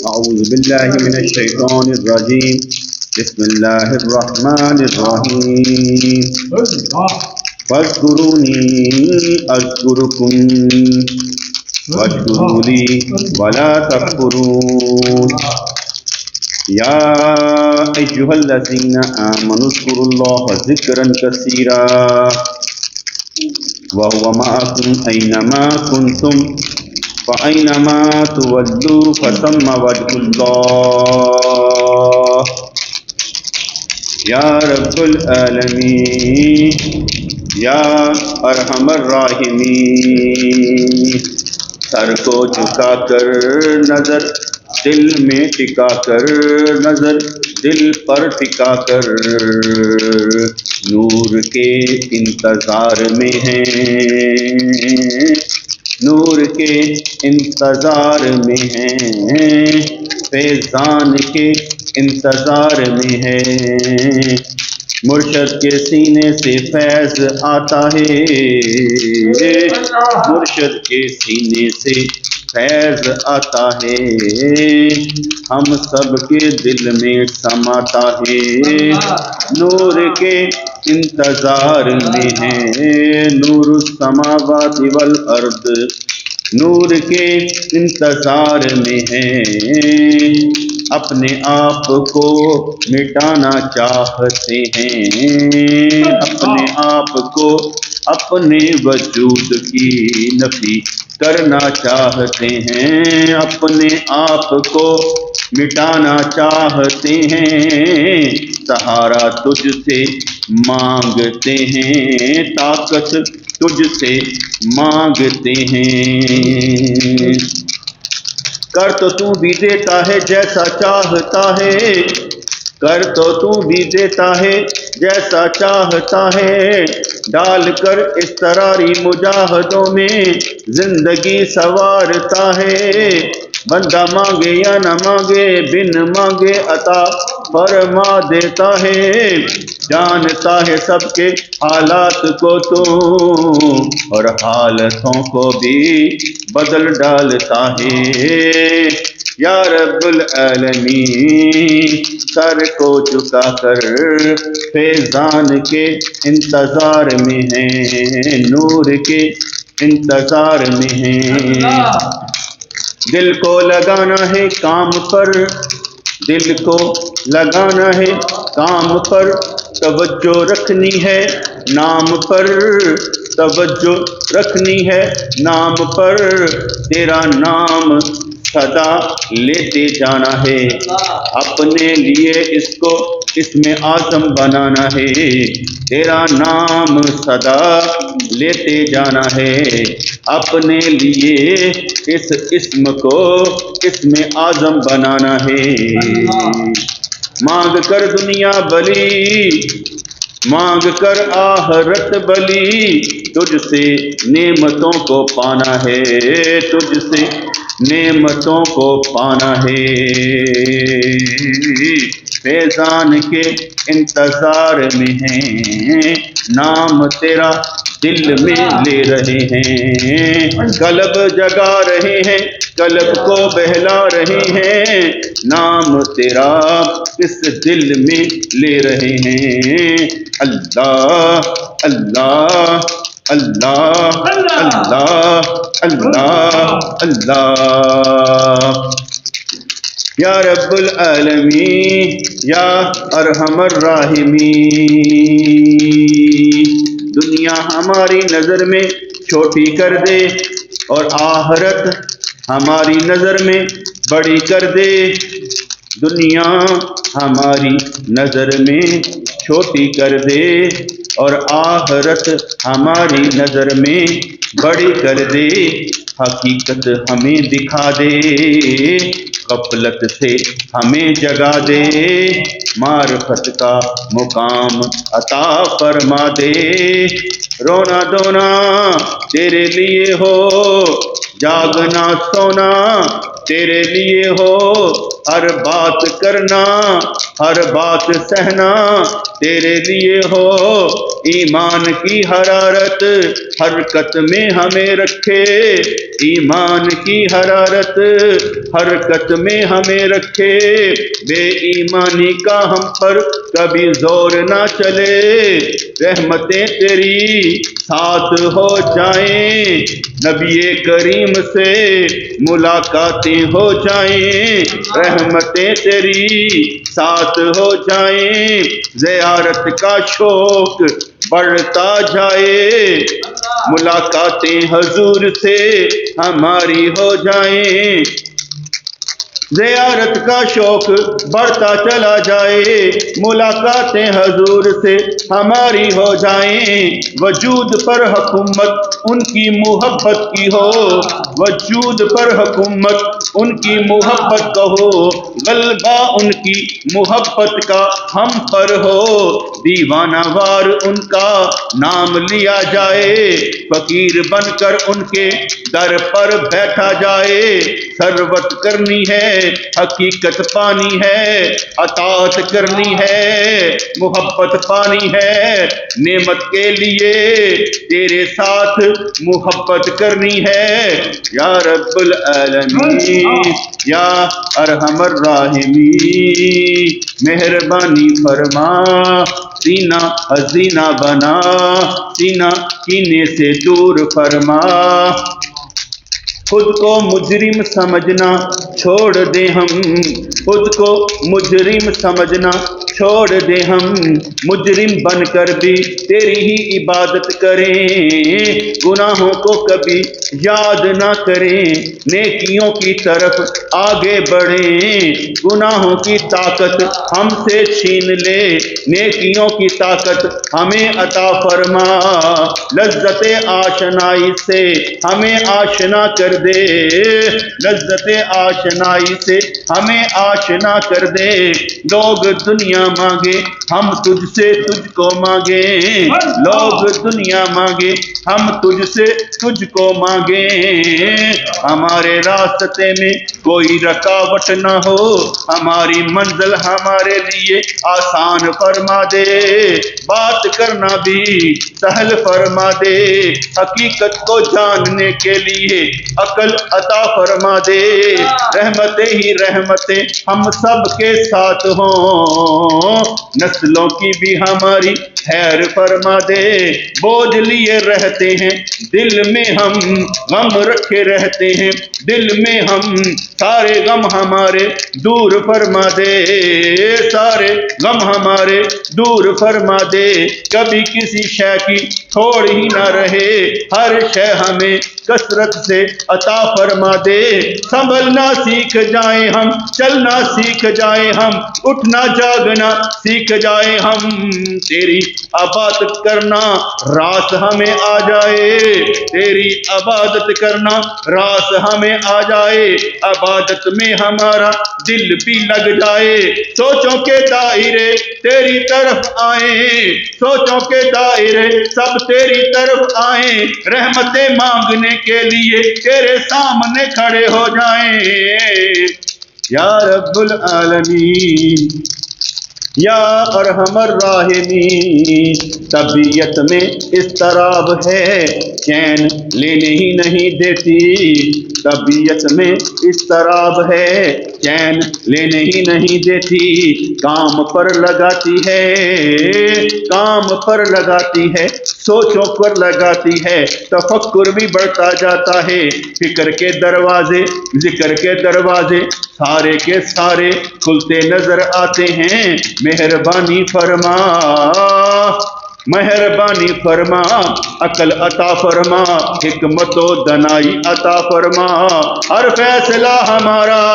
اعوذ باللہ من الشیطان الرجیم بسم اللہ الرحمن الرحیم فاذکرونی اذکرکم واشکروا لی ولا تکفرون یا ایھا الذین آمنوا اذکروا اللہ ذکرا کثیرا وهو معكم أينما كنتم فأينما تولوا فثم وجه الله يا رب العالمين يا أرحم الراحمين سر کو جھکا کر نظر دل میں ٹکا کر نظر دل پر ٹکا کر نور کے انتظار میں ہیں نور کے انتظار میں ہیں فیضان کے انتظار میں ہے مرشد کے سینے سے فیض آتا ہے مرشد کے سینے سے فیض آتا ہے ہم سب کے دل میں سماتا ہے نور کے انتظار میں ہے نور السماوات والارض نور کے انتظار میں ہے اپنے آپ کو مٹانا چاہتے ہیں اپنے آپ کو اپنے وجود کی نفی کرنا چاہتے ہیں، اپنے آپ کو مٹانا چاہتے ہیں، سہارا تجھ سے مانگتے ہیں، طاقت تجھ سے مانگتے ہیں۔ کر تو بھی دیتا ہے جیسا چاہتا ہے، کر تو بھی دیتا ہے جیسا چاہتا ہے، ڈال کر اضطراری مجاہدوں میں زندگی سنوارتا ہے، بندہ مانگے یا نہ مانگے بن مانگے عطا فرما دیتا ہے، جانتا ہے سب کے حالات کو تو اور حالتوں کو بھی بدل ڈالتا ہے۔ یا رب العالمین سر کو جھکا کر فیضان کے انتظار میں ہیں، نور کے انتظار میں ہیں، دل کو لگانا ہے کام پر، دل کو لگانا ہے کام پر، توجہ رکھنی ہے نام پر، توجہ رکھنی ہے نام پر، تیرا نام سدا لیتے جانا ہے، اپنے لیے اس کو اسم اعظم بنانا ہے، تیرا نام سدا لیتے جانا ہے، اپنے لیے اس اسم کو اسم اعظم بنانا ہے، مانگ کر دنیا بلی مانگ کر آخرت بلی، تجھ سے نعمتوں کو پانا ہے، تجھ سے نعمتوں کو پانا ہے، فیضان کے انتظار میں ہیں، نام تیرا دل میں لے رہے ہیں، قلب جگا رہے ہیں، قلب کو بہلا رہے ہیں، نام تیرا اس دل میں لے رہے ہیں، اللہ اللہ اللہ اللہ اللہ اللہ، یا رب العالمین یا ارحم الراحمین، دنیا ہماری نظر میں چھوٹی کر دے اور آخرت ہماری نظر میں بڑی کر دے، دنیا ہماری نظر میں چھوٹی کر دے اور آخرت ہماری نظر میں بڑی کر دے، حقیقت ہمیں دکھا دے، غفلت سے ہمیں جگا دے، معرفت کا مقام عطا فرما دے، رونا دھونا تیرے لیے ہو، جاگنا سونا تیرے لیے ہو، ہر بات کرنا ہر بات سہنا تیرے لیے ہو، ایمان کی حرارت حرکت میں ہمیں رکھے، ایمان کی حرارت حرکت میں ہمیں رکھے، بے ایمانی کا ہم پر کبھی زور نہ چلے، رحمتیں تیری ساتھ ہو جائیں، نبی کریم سے ملاقاتیں ہو جائیں، رحمتیں تیری ساتھ ہو جائیں، زیارت کا شوق بڑھتا جائے، ملاقاتیں حضور سے ہماری ہو جائیں، زیارت کا شوق بڑھتا چلا جائے، ملاقاتیں حضور سے ہماری ہو جائیں، وجود پر حکومت ان کی محبت کی ہو، وجود پر حکومت ان کی محبت کا ہو، غلبہ ان کی محبت کا ہم پر ہو، دیوانہ وار ان کا نام لیا جائے، فقیر بن کر ان کے در پر بیٹھا جائے، ثروت کرنی ہے حقیقت پانی ہے، اطاعت کرنی ہے محبت پانی ہے، نعمت کے لیے تیرے ساتھ محبت کرنی ہے، یا رب العالمین یا ارحم الراحمین، مہربانی فرما، سینہ حزینہ بنا، سینہ کینے سے دور فرما، خود کو مجرم سمجھنا چھوڑ دیں ہم، خود کو مجرم سمجھنا چھوڑ دیں ہم، مجرم بن کر بھی تیری ہی عبادت کریں، گناہوں کو کبھی یاد نہ کریں، نیکیوں کی طرف آگے بڑھیں، گناہوں کی طاقت ہم سے چھین لے، نیکیوں کی طاقت ہمیں عطا فرما، لذت آشنائی سے ہمیں آشنا کر دے، لذت آشنائی سے ہمیں آشنا کر دے، لوگ دنیا مانگے ہم تجھ سے تجھ کو مانگیں، لوگ دنیا مانگے ہم تجھ سے تجھ کو مانگیں، ہمارے راستے میں کوئی رکاوٹ نہ ہو، ہماری منزل ہمارے لیے آسان فرما دے، بات کرنا بھی سہل فرما دے، حقیقت کو جاننے کے لیے عقل عطا فرما دے، رحمتیں ہی رحمتیں ہم سب کے ساتھ ہوں، نسلوں کی بھی ہماری خیر فرما دے، بوجھ لیے رہتے ہیں دل میں ہم، غم رکھے رہتے ہیں دل میں ہم، سارے غم ہمارے دور فرما دے، سارے غم ہمارے دور فرما دے، کبھی کسی شے کی تھوڑ ہی نہ رہے، ہر شے ہمیں کثرت سے عطا فرما دے، سنبھلنا سیکھ جائیں ہم، چلنا سیکھ جائیں ہم، اٹھنا جاگنا سیکھ جائیں ہم، تیری عبادت کرنا راس ہمیں آ جائے، تیری عبادت کرنا راس ہمیں آ جائے، عبادت میں ہمارا دل بھی لگ جائے، سوچوں کے دائرے تیری طرف آئیں، سوچوں کے دائرے سب تیری طرف آئیں، رحمتیں مانگنے کے لیے تیرے سامنے کھڑے ہو جائیں، یا رب العالمین یا ارحم الراحمین، طبیعت میں اضطراب ہے چین لینے ہی نہیں دیتی، طبیعت میں اضطراب ہے چین لینے ہی نہیں دیتی، کام پر لگاتی ہے، کام پر لگاتی ہے، سوچوں پر لگاتی ہے، تفکر بھی بڑھتا جاتا ہے، فکر کے دروازے ذکر کے دروازے سارے کے سارے کھلتے نظر آتے ہیں، مہربانی فرما، مہربانی فرما، عقل عطا فرما، حکمت و دنائی عطا فرما، ہر فیصلہ ہمارا،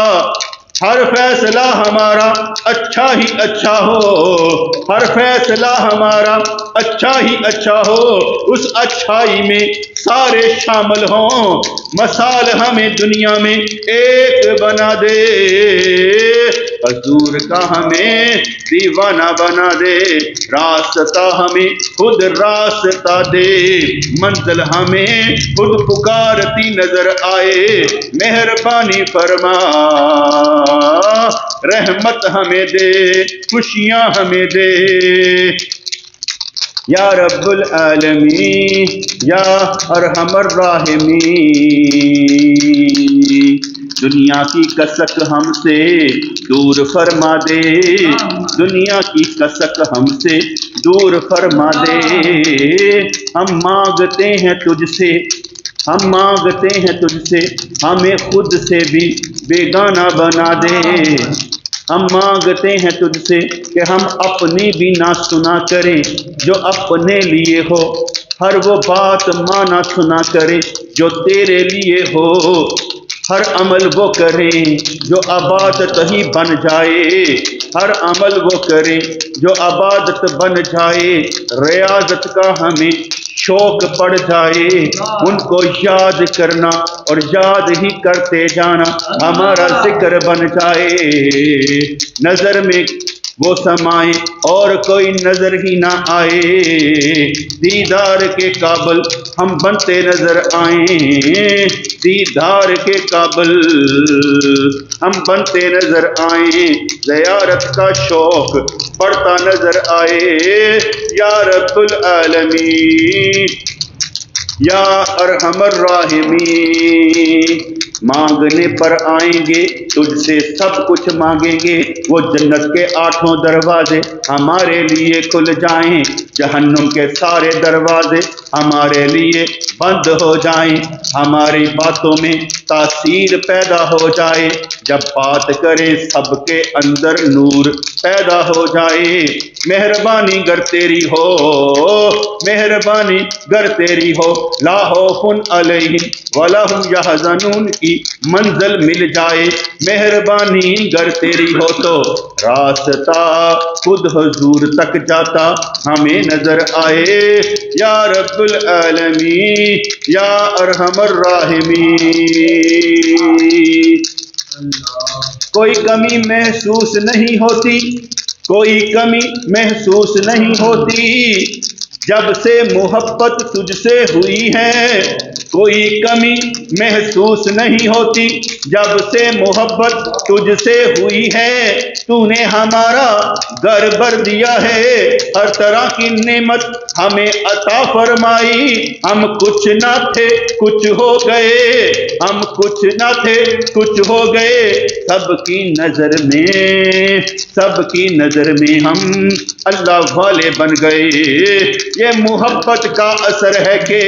ہر فیصلہ ہمارا اچھا ہی اچھا ہو، ہر فیصلہ ہمارا اچھا ہی اچھا ہو، اس اچھائی میں سارے شامل ہوں، مثال ہمیں دنیا میں ایک بنا دے، حضور کا ہمیں دیوانہ بنا دے، راستہ ہمیں خود راستہ دے، منزل ہمیں خود پکارتی نظر آئے، مہربانی فرما، رحمت ہمیں دے، خوشیاں ہمیں دے، یا رب العالمین یا ارحم الراحمین، دنیا کی کسک ہم سے دور فرما دے، دنیا کی کسک ہم سے دور فرما دے، ہم مانگتے ہیں تجھ سے، ہم مانگتے ہیں تجھ سے، ہمیں خود سے بھی بیگانہ بنا دے، ہم مانگتے ہیں تجھ سے کہ ہم اپنی بھی نہ سنا کریں جو اپنے لیے ہو، ہر وہ بات مانا سنا کریں جو تیرے لیے ہو، ہر عمل وہ کریں جو عبادت ہی بن جائے، ہر عمل وہ کریں جو عبادت بن جائے، ریاضت کا ہمیں شوق پڑ جائے، ان کو یاد کرنا اور یاد ہی کرتے جانا ہمارا ذکر بن جائے، نظر میں وہ سمائے اور کوئی نظر ہی نہ آئے، دیدار کے قابل ہم بنتے نظر آئیں، دیدار کے قابل ہم بنتے نظر آئیں، زیارت کا شوق بڑھتا نظر آئے، یا رب العالمین یا ارحم الراحمین، مانگنے پر آئیں گے تجھ سے سب کچھ مانگیں گے، وہ جنت کے 8 دروازے ہمارے لیے کھل جائیں، جہنم کے سارے دروازے ہمارے لیے بند ہو جائیں، ہماری باتوں میں تاثیر پیدا ہو جائے، جب بات کریں سب کے اندر نور پیدا ہو جائے۔ مہربانی گر تیری ہو، مہربانی گر تیری ہو، لا خوف علیہم ولا ہم یحزنون کی منزل مل جائے۔ مہربانی گر تیری ہو تو راستہ خود حضور تک جاتا ہمیں نظر آئے، یا رب العالمین یا ارحم الراحمین۔ کوئی کمی محسوس نہیں ہوتی، کوئی کمی محسوس نہیں ہوتی، جب سے محبت تجھ سے ہوئی ہے، کوئی کمی محسوس نہیں ہوتی، جب سے محبت تجھ سے ہوئی ہے، تو نے ہمارا گھر بھر دیا ہے، ہر طرح کی نعمت ہمیں عطا فرمائی، ہم کچھ نہ تھے کچھ ہو گئے، ہم کچھ نہ تھے کچھ ہو گئے، سب کی نظر میں، سب کی نظر میں ہم اللہ والے بن گئے۔ یہ محبت کا اثر ہے کہ،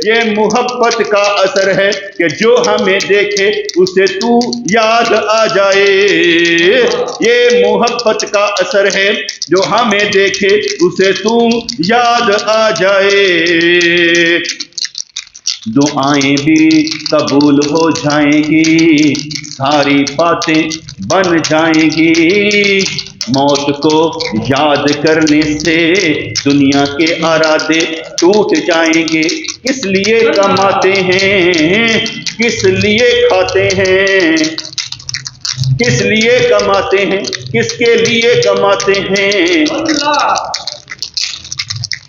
یہ محبت کا اثر ہے کہ جو ہمیں دیکھے اسے تو یاد آ جائے، یہ محبت کا اثر ہے جو ہمیں دیکھے اسے تو یاد آ جائے۔ دعائیں بھی قبول ہو جائیں گی، ساری باتیں بن جائیں گی، موت کو یاد کرنے سے دنیا کے ارادے ٹوٹ جائیں گے۔ کس لیے کماتے ہیں، کس لیے کھاتے ہیں، کس لیے کماتے ہیں، کس کے لیے کماتے ہیں،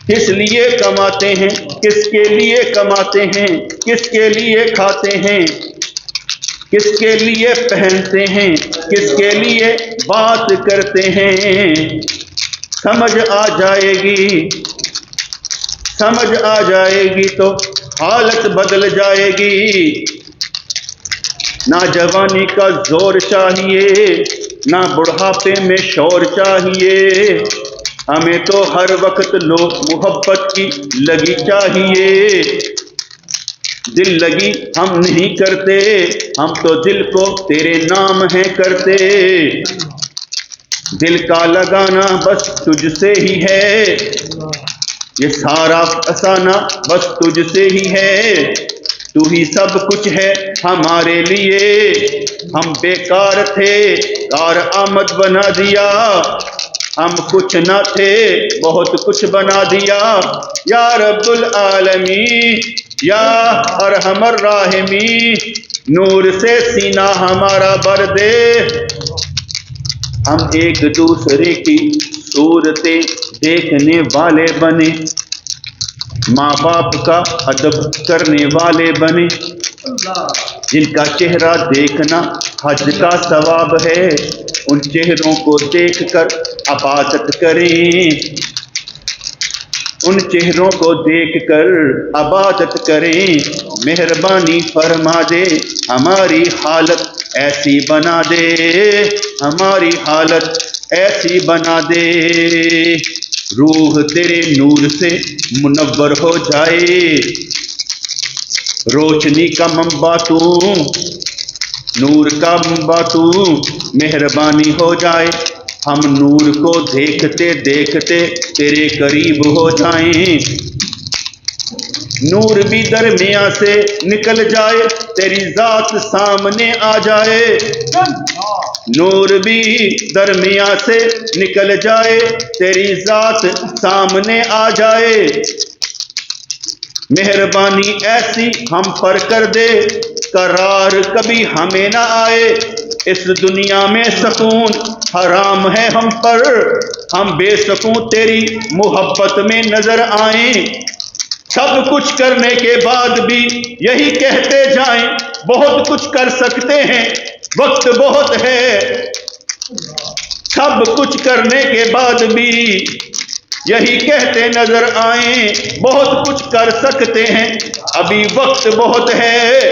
کس لیے کماتے ہیں، کس کے لیے کماتے ہیں، کس کے لیے کھاتے ہیں، کس کے لیے پہنتے ہیں، کس کے لیے بات کرتے ہیں۔ سمجھ آ جائے گی، سمجھ آ جائے گی تو حالت بدل جائے گی۔ نہ جوانی کا زور چاہیے، نہ بڑھاپے میں شور چاہیے، ہمیں تو ہر وقت لوگ محبت کی لگی چاہیے۔ دل لگی ہم نہیں کرتے، ہم تو دل کو تیرے نام ہے کرتے، دل کا لگانا بس تجھ سے ہی ہے، یہ سارا فسانہ بس تجھ سے ہی ہے، تو ہی سب کچھ ہے ہمارے لیے، ہم بیکار تھے کارآمد بنا دیا، ہم کچھ نہ تھے بہت کچھ بنا دیا، یا رب العالمین یا ارحم الراحمین، نور سے سینہ ہمارا بھر دے، ہم ایک دوسرے کی صورتیں دیکھنے والے بنے، ماں باپ کا ادب کرنے والے بنے، جن کا چہرہ دیکھنا حج کا ثواب ہے، ان چہروں کو دیکھ کر عبادت کریں، ان چہروں کو دیکھ کر عبادت کریں۔ مہربانی فرما دے، ہماری حالت ایسی بنا دے، ہماری حالت ایسی بنا دے، روح تیرے نور سے منور ہو جائے، روشنی کا منبع تو، نور کا منبع تو، مہربانی ہو جائے، ہم نور کو دیکھتے دیکھتے تیرے قریب ہو جائیں، نور بھی درمیان سے نکل جائے، تیری ذات سامنے آ جائے، نور بھی درمیان سے نکل جائے، تیری ذات سامنے آ جائے، مہربانی ایسی ہم پر کر دے، قرار کبھی ہمیں نہ آئے، اس دنیا میں سکون حرام ہے ہم پر، ہم بے سکون تیری محبت میں نظر آئیں، سب کچھ کرنے کے بعد بھی یہی کہتے جائیں بہت کچھ کر سکتے ہیں، وقت بہت ہے، سب کچھ کرنے کے بعد بھی یہی کہتے نظر آئیں بہت کچھ کر سکتے ہیں، ابھی وقت بہت ہے،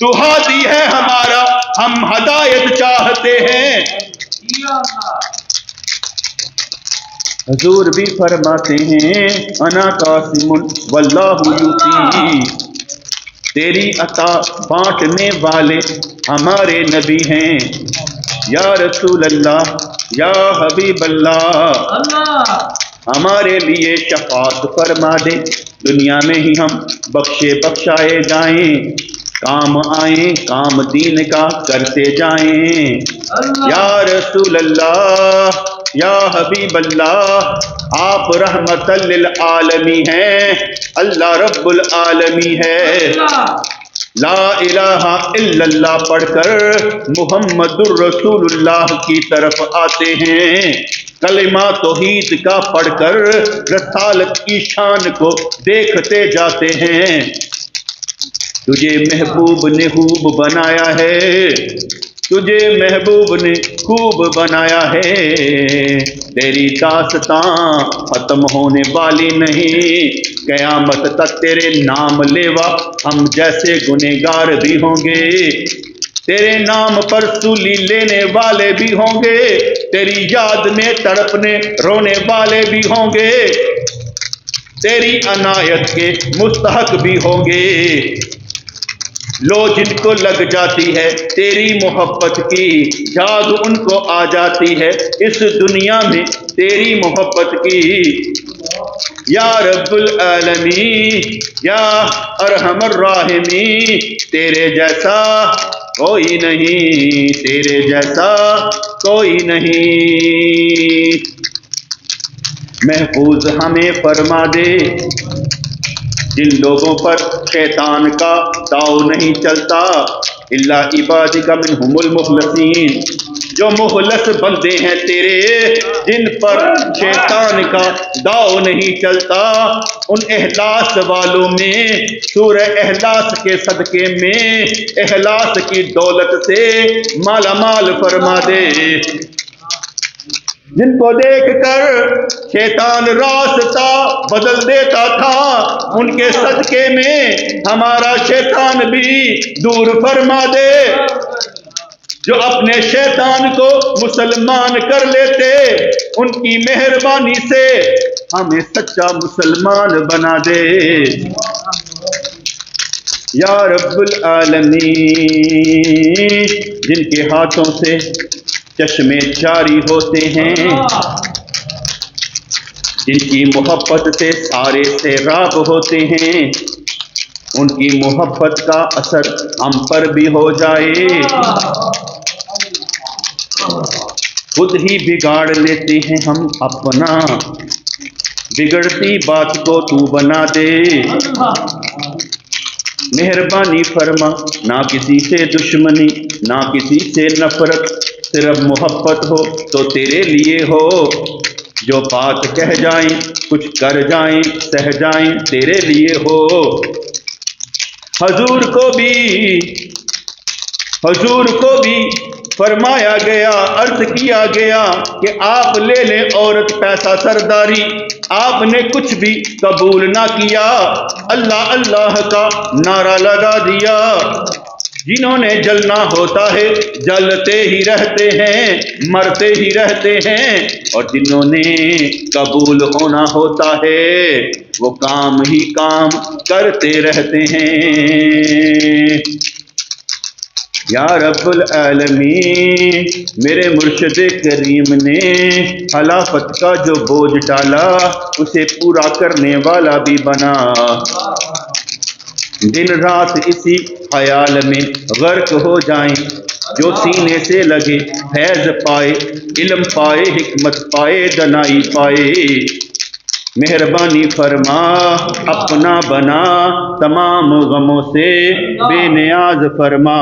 تو ہادی ہے ہمارا، ہم ہدایت چاہتے ہیں۔ حضور بھی فرماتے ہیں انا قاسم واللہ یؤتی، تیری عطا بانٹنے والے ہمارے نبی ہیں۔ یا رسول اللہ، یا حبیب اللہ، ہمارے لیے شفاعت فرما دے، دنیا میں ہی ہم بخشے بخشائے جائیں، کام آئیں، کام دین کا کرتے جائیں۔ یا رسول اللہ، یا حبیب اللہ، آپ رحمت للعالمی ہیں، اللہ رب العالمی ہے۔ لا الہ الا اللہ پڑھ کر محمد الرسول اللہ کی طرف آتے ہیں، کلمہ توحید کا پڑھ کر رسالت کی شان کو دیکھتے جاتے ہیں۔ تجھے محبوب نے خوب بنایا ہے، تجھے محبوب نے خوب بنایا ہے، تیری داستان ختم ہونے والی نہیں، قیامت تک تیرے نام لیوا ہم جیسے گنہگار بھی ہوں گے، تیرے نام پر سولی لینے والے بھی ہوں گے، تیری یاد میں تڑپنے رونے والے بھی ہوں گے، تیری عنایت کے مستحق بھی ہوں گے۔ لو جن کو لگ جاتی ہے تیری محبت کی، جاگ ان کو آ جاتی ہے اس دنیا میں تیری محبت کی۔ یا رب العالمین، یا ارحم الراحمین، تیرے جیسا کوئی نہیں، تیرے جیسا کوئی نہیں۔ محفوظ ہمیں فرما دے جن لوگوں پر شیطان کا داؤ نہیں چلتا، الا عبادک منہم المخلصین، جو مخلص بندے ہیں تیرے، جن پر شیطان کا داؤ نہیں چلتا، ان اخلاص والوں میں سورہ اخلاص کے صدقے میں اخلاص کی دولت سے مالا مال فرما دے۔ جن کو دیکھ کر شیطان راستہ بدل دیتا تھا، ان کے صدقے میں ہمارا شیطان بھی دور فرما دے۔ جو اپنے شیطان کو مسلمان کر لیتے، ان کی مہربانی سے ہمیں سچا مسلمان بنا دے۔ یا رب العالمین، جن کے ہاتھوں سے چشمے جاری ہوتے ہیں، جن کی محبت سے سارے سیراب ہوتے ہیں، ان کی محبت کا اثر ہم پر بھی ہو جائے۔ خود ہی بگاڑ لیتے ہیں ہم اپنا، بگڑتی بات کو تو بنا دے۔ مہربانی فرما، نہ کسی سے دشمنی، نہ کسی سے نفرت، صرف محبت ہو تو تیرے لیے ہو۔ جو بات کہہ جائیں، کچھ کر جائیں، سہ جائیں، تیرے لیے ہو۔ حضور کو بھی فرمایا گیا، عرض کیا گیا کہ آپ لے لیں عورت پیسہ سرداری، آپ نے کچھ بھی قبول نہ کیا، اللہ اللہ کا نعرہ لگا دیا۔ جنہوں نے جلنا ہوتا ہے جلتے ہی رہتے ہیں، مرتے ہی رہتے ہیں، اور جنہوں نے قبول ہونا ہوتا ہے وہ کام ہی کام کرتے رہتے ہیں۔ یا رب العالمین، میرے مرشد کریم نے خلافت کا جو بوجھ ڈالا اسے پورا کرنے والا بھی بنا۔ دن رات اسی خیال میں غرق ہو جائیں، جو سینے سے لگے فیض پائے، علم پائے، حکمت پائے، دنائی پائے۔ مہربانی فرما، اپنا بنا، تمام غموں سے بے نیاز فرما۔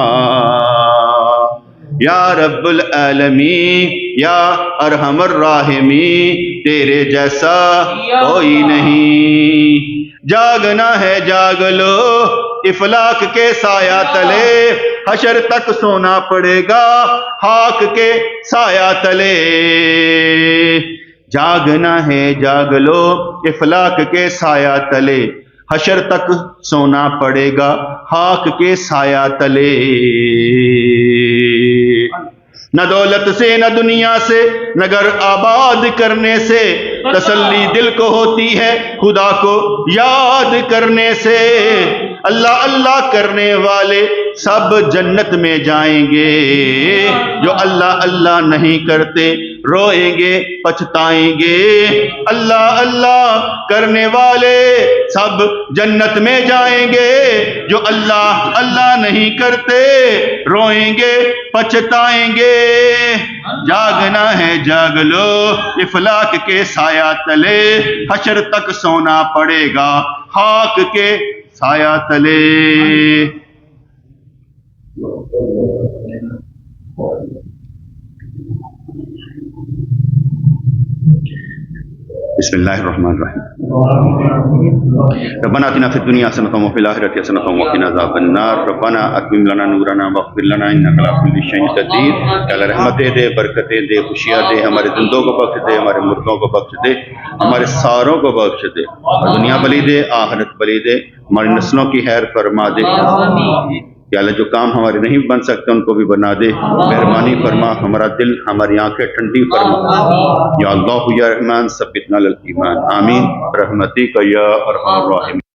یا رب العالمین، یا ارحم الراحمین، تیرے جیسا کوئی نہیں۔ جاگنا ہے جاگ لو، افلاک کے سایہ تلے، حشر تک سونا پڑے گا خاک کے سایہ تلے۔ جاگنا ہے جاگ لو، افلاک کے سایہ تلے، حشر تک سونا پڑے گا خاک کے سایہ تلے، نہ دولت سے نہ دنیا سے نہ گھر آباد کرنے سے، تسلی دل کو ہوتی ہے خدا کو یاد کرنے سے، اللہ اللہ کرنے والے سب جنت میں جائیں گے، جو اللہ اللہ نہیں کرتے روئیں گے پچھتائیں گے، اللہ اللہ کرنے والے سب جنت میں جائیں گے، جو اللہ اللہ نہیں کرتے روئیں گے پچھتائیں گے، جاگنا ہے جاگ لو افلاک کے سایہ تلے، حشر تک سونا پڑے گا خاک کے سایہ تلے۔ بسم اللہ الرحمن الرحیم۔ ربنا آتنا فی الدنیا حسنۃ وفی الآخرۃ حسنۃ وقنا عذاب النار، ربنا اتمم لنا نورنا واغفر لنا انک علی کل شیء قدیر۔ یا اللہ رحمتیں دے، برکتیں دے، خوشیاں دے، ہمارے زندوں کو بخش دے، ہمارے مردوں کو بخش دے، ہمارے ساروں کو بخش دے، اور دنیا بلی دے آخرت بلی دے، ہماری نسلوں کی خیر فرما دے۔ یا اللہ جو کام ہمارے نہیں بن سکتے ان کو بھی بنا دے، مہربانی فرما، ہمارا دل ہماری آنکھیں ٹھنڈی فرما، یا اللہ یا رحمان ثبتنا علی الایمان، آمین برحمتک یا ارحم الراحمین۔